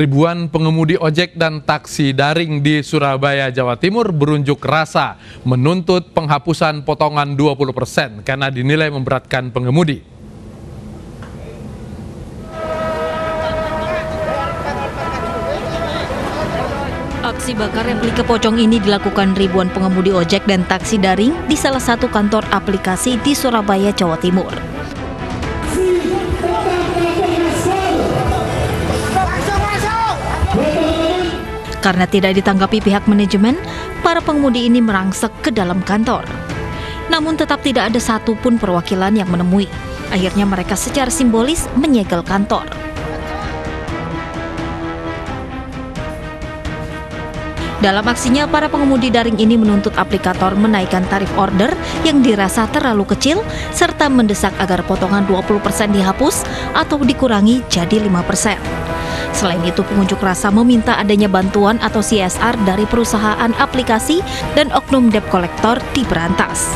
Ribuan pengemudi ojek dan taksi daring di Surabaya, Jawa Timur berunjuk rasa menuntut penghapusan potongan 20% karena dinilai memberatkan pengemudi. Aksi bakar replika pocong ini dilakukan ribuan pengemudi ojek dan taksi daring di salah satu kantor aplikasi di Surabaya, Jawa Timur. Karena tidak ditanggapi pihak manajemen, para pengemudi ini merangsek ke dalam kantor. Namun tetap tidak ada satupun perwakilan yang menemui. Akhirnya mereka secara simbolis menyegel kantor. Dalam aksinya, para pengemudi daring ini menuntut aplikator menaikkan tarif order yang dirasa terlalu kecil, serta mendesak agar potongan 20% dihapus atau dikurangi jadi 5%. Selain itu, pengunjuk rasa meminta adanya bantuan atau CSR dari perusahaan aplikasi dan oknum debt collector diberantas.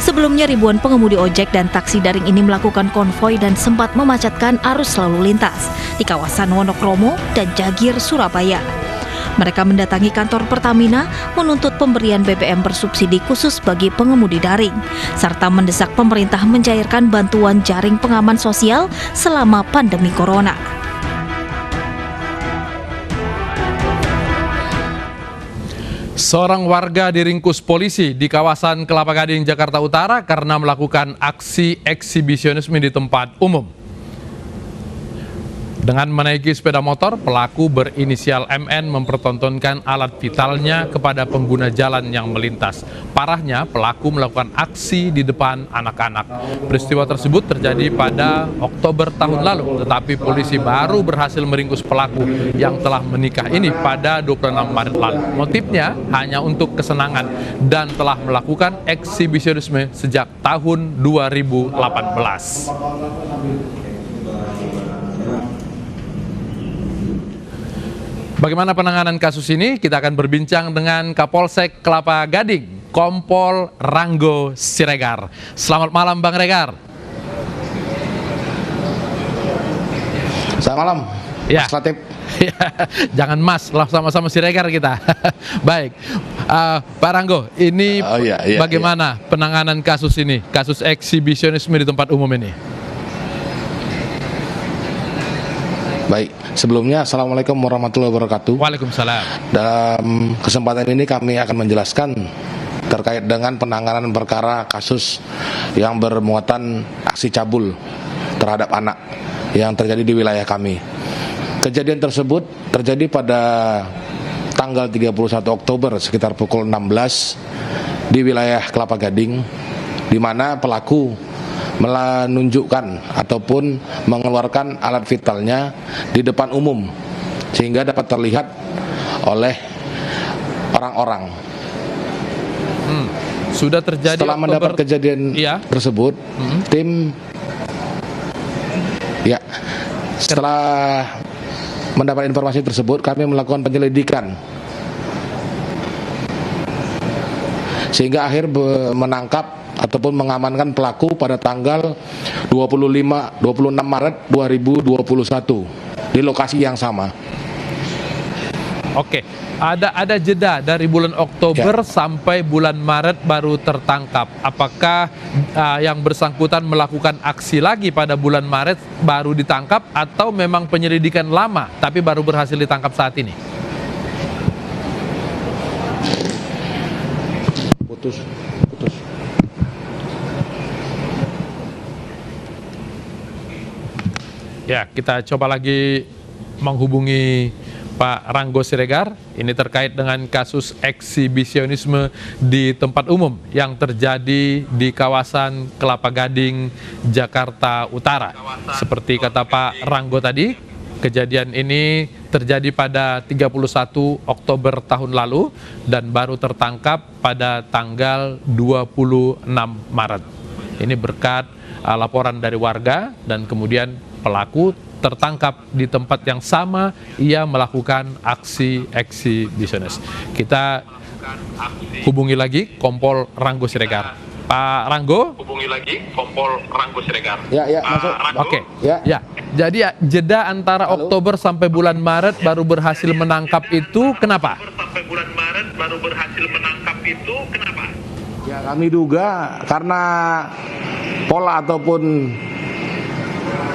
Sebelumnya, ribuan pengemudi ojek dan taksi daring ini melakukan konvoi dan sempat memacetkan arus lalu lintas di kawasan Wonokromo dan Jagir, Surabaya. Mereka mendatangi kantor Pertamina menuntut pemberian BBM bersubsidi khusus bagi pengemudi daring, serta mendesak pemerintah mencairkan bantuan jaring pengaman sosial selama pandemi corona. Seorang warga diringkus polisi di kawasan Kelapa Gading, Jakarta Utara karena melakukan aksi eksibisionisme di tempat umum. Dengan menaiki sepeda motor, pelaku berinisial MN mempertontonkan alat vitalnya kepada pengguna jalan yang melintas. Parahnya, pelaku melakukan aksi di depan anak-anak. Peristiwa tersebut terjadi pada Oktober tahun lalu, tetapi polisi baru berhasil meringkus pelaku yang telah menikah ini pada 26 Maret lalu. Motifnya hanya untuk kesenangan dan telah melakukan eksibisionisme sejak tahun 2018. Bagaimana penanganan kasus ini? Kita akan berbincang dengan Kapolsek Kelapa Gading, Kompol Ranggo Siregar. Selamat malam, Bang Regar. Selamat malam, ya. Mas Latif. Jangan Mas, lah sama-sama Siregar kita. Baik, Pak Ranggo, ini bagaimana penanganan kasus ini, kasus eksibisionisme di tempat umum ini? Baik, sebelumnya Assalamualaikum warahmatullahi wabarakatuh. Waalaikumsalam. Dalam kesempatan ini kami akan menjelaskan terkait dengan penanganan perkara kasus yang bermuatan aksi cabul terhadap anak yang terjadi di wilayah kami. Kejadian tersebut terjadi pada tanggal 31 Oktober sekitar pukul 16 di wilayah Kelapa Gading, di mana pelaku menunjukkan ataupun mengeluarkan alat vitalnya di depan umum sehingga dapat terlihat oleh orang-orang. Sudah terjadi. Setelah mendapat kejadian tersebut, tim setelah mendapat informasi tersebut, kami melakukan penyelidikan sehingga akhir menangkap ataupun mengamankan pelaku pada tanggal 26 Maret 2021 di lokasi yang sama. Oke, ada jeda dari bulan Oktober sampai bulan Maret baru tertangkap. Apakah yang bersangkutan melakukan aksi lagi pada bulan Maret baru ditangkap atau memang penyelidikan lama tapi baru berhasil ditangkap saat ini? Putus. Ya, kita coba lagi menghubungi Pak Ranggo Siregar. Ini terkait dengan kasus eksibisionisme di tempat umum yang terjadi di kawasan Kelapa Gading, Jakarta Utara. Seperti kata Pak Ranggo tadi, kejadian ini terjadi pada 31 Oktober tahun lalu dan baru tertangkap pada tanggal 26 Maret. Ini berkat laporan dari warga dan kemudian pelaku tertangkap di tempat yang sama, ia melakukan aksi eksibisionis. Kita hubungi lagi Kompol Ranggo Siregar. Pak Ranggo. Hubungi lagi Kompol Ranggo Siregar. Ya, masuk. Oke. Ya. Ya. Jadi jeda antara Oktober sampai bulan Maret baru berhasil menangkap itu kenapa? Sampai bulan Maret baru berhasil menangkap itu kenapa? Ya, kami duga karena pola ataupun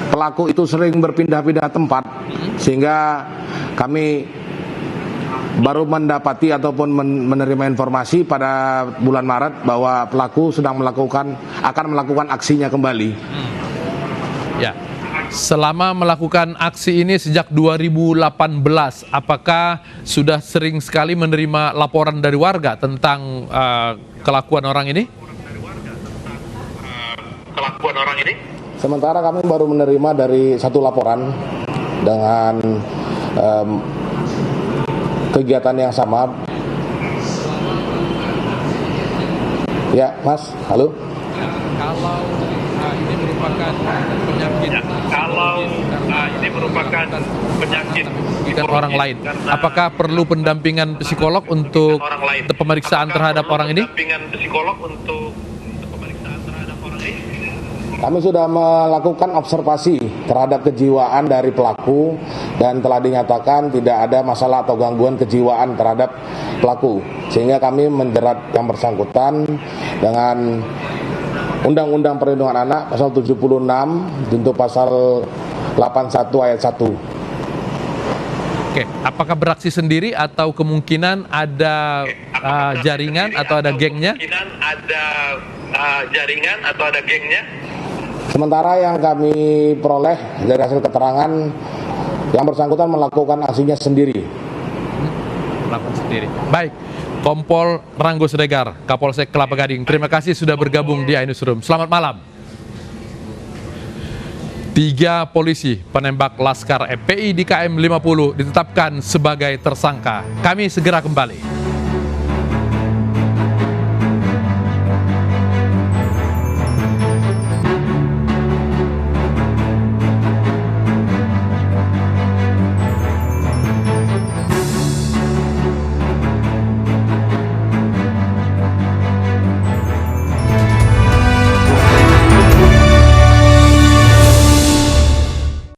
pelaku itu sering berpindah-pindah tempat, sehingga kami baru mendapati ataupun menerima informasi pada bulan Maret bahwa pelaku akan melakukan aksinya kembali. Ya. Selama melakukan aksi ini sejak 2018, apakah sudah sering sekali menerima laporan dari warga tentang kelakuan orang ini? Sementara kami baru menerima dari satu laporan dengan kegiatan yang sama. Ya, Mas, halo. Kalau ini merupakan penyakit, orang lain, apakah perlu pendampingan psikolog untuk pemeriksaan terhadap orang ini? Kami sudah melakukan observasi terhadap kejiwaan dari pelaku dan telah dinyatakan tidak ada masalah atau gangguan kejiwaan terhadap pelaku, sehingga kami menjerat yang bersangkutan dengan Undang-Undang Perlindungan Anak pasal 76 junto pasal 81 ayat 1. Oke, apakah beraksi sendiri atau kemungkinan ada jaringan atau ada gengnya? Sementara yang kami peroleh dari hasil keterangan, yang bersangkutan melakukan aksinya sendiri. Melakukan sendiri. Baik, Kompol Ranggo Siregar, Kapolsek Kelapa Gading, terima kasih sudah bergabung di iNewsroom. Selamat malam. 3 polisi penembak Laskar FPI di KM 50 ditetapkan sebagai tersangka. Kami segera kembali.